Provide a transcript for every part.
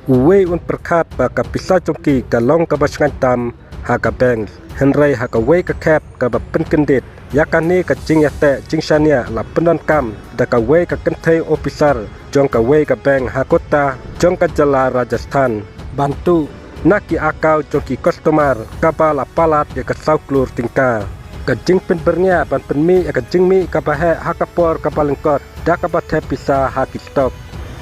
Uwe un perkat baka pisa jongki ka long ka basangan tam haka bank henry haka we ka kap ka ba penkendit yakani ka jing yate jing shania la penon kam da ka we ka kentei officer jong ka we ka bank hakota jong ka jala Rajasthan bantu naki akau jongki customer ka ba la palat ya ka sauklur tingka ka jing pen bernya ban penmi ya ka jing mi ka ba he haka por ka palengkot da ka ba the pisa haki stop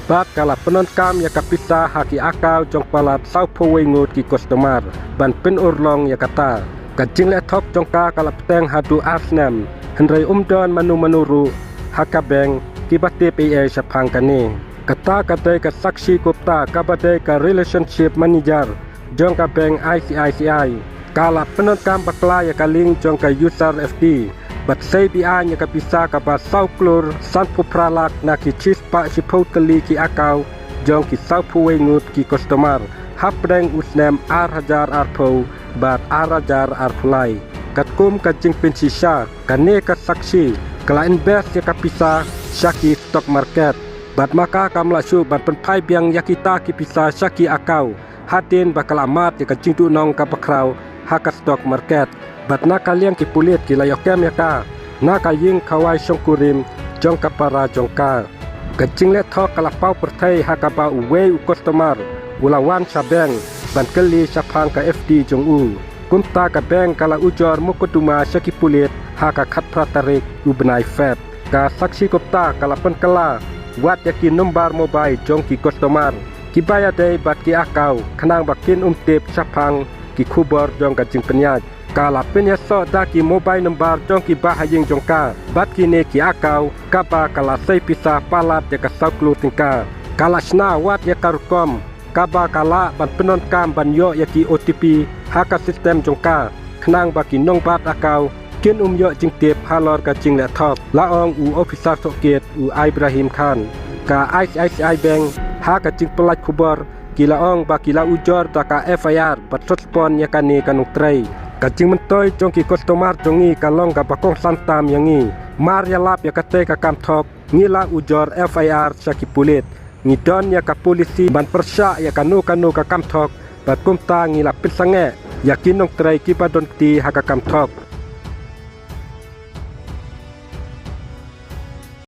bat kala penon kam ya kapisa haki akau jong palat sau powe ngut ki customer ban pen urlong ya kata kajing le thok jong ka kala peteng hadu asnam henry don manu manuru haka beng ki batte pe sapang kani kata kate ka saksi kupta ka bade ka relationship manager jong ka beng ICICI kala penon kam bakla ya kaling jong ka user FD bat say bian ya kapisa ka ba sauklur san pupralak na ki chispa sipotali ki akau jong ki saupuwe ngut ki customer hapreng usnem hajar arpo bat hajar arpulai katkum ka jing pensisa kane ka saksi kala invest ya kapisa syaki stock market bat maka kamla su bat penpai biang yakita ki pisa syaki akau hatin bakal amat ya ka jing tu nong ka pakrau haka stock market bat na kalian ki pulit ki layokem ya ka na kaying kawai songkurim jong kapara jongka kecing le thok kala pau perthai hakapa uwe u customer ulawan sabeng ban keli sapang ka FD jong u kumta ka beng kala ujor mukutuma syaki pulit haka khat pratarik u benai fat ka saksi kopta kala pen kala wat yaki nombar mobile jong ki customer ki baya dei bat ki akau khnang bakin tip sapang ki khubor jong ka jing penyaj kala penya so da ki mobile number jong ki bahaying jongka bat ki ne ki akau kapa kala sei pisa palat ya ka sauklu tingka kala sna wat ya karukom kaba kala ban penon kam ban yo ya ki OTP haka sistem jongka khnang baki nong bat akau kin yo jing tip halor ka jing le thok laong u officer soket u Ibrahim Khan ka ICICI bank haka jing pelat khubor kilaong baki la ujor ta ka FIR bat respon ya kani kanung trei kacing mentoy jongki customer jongi kalong ka bakong santam yangi mar ya lap ya kate ka kam thok ngila ujor FIR syaki pulit ngidon ya ka polisi ban persya ya kanu ka kam thok bat kumta ngila pitsange yakin nong trei ki padon ti haka kam thok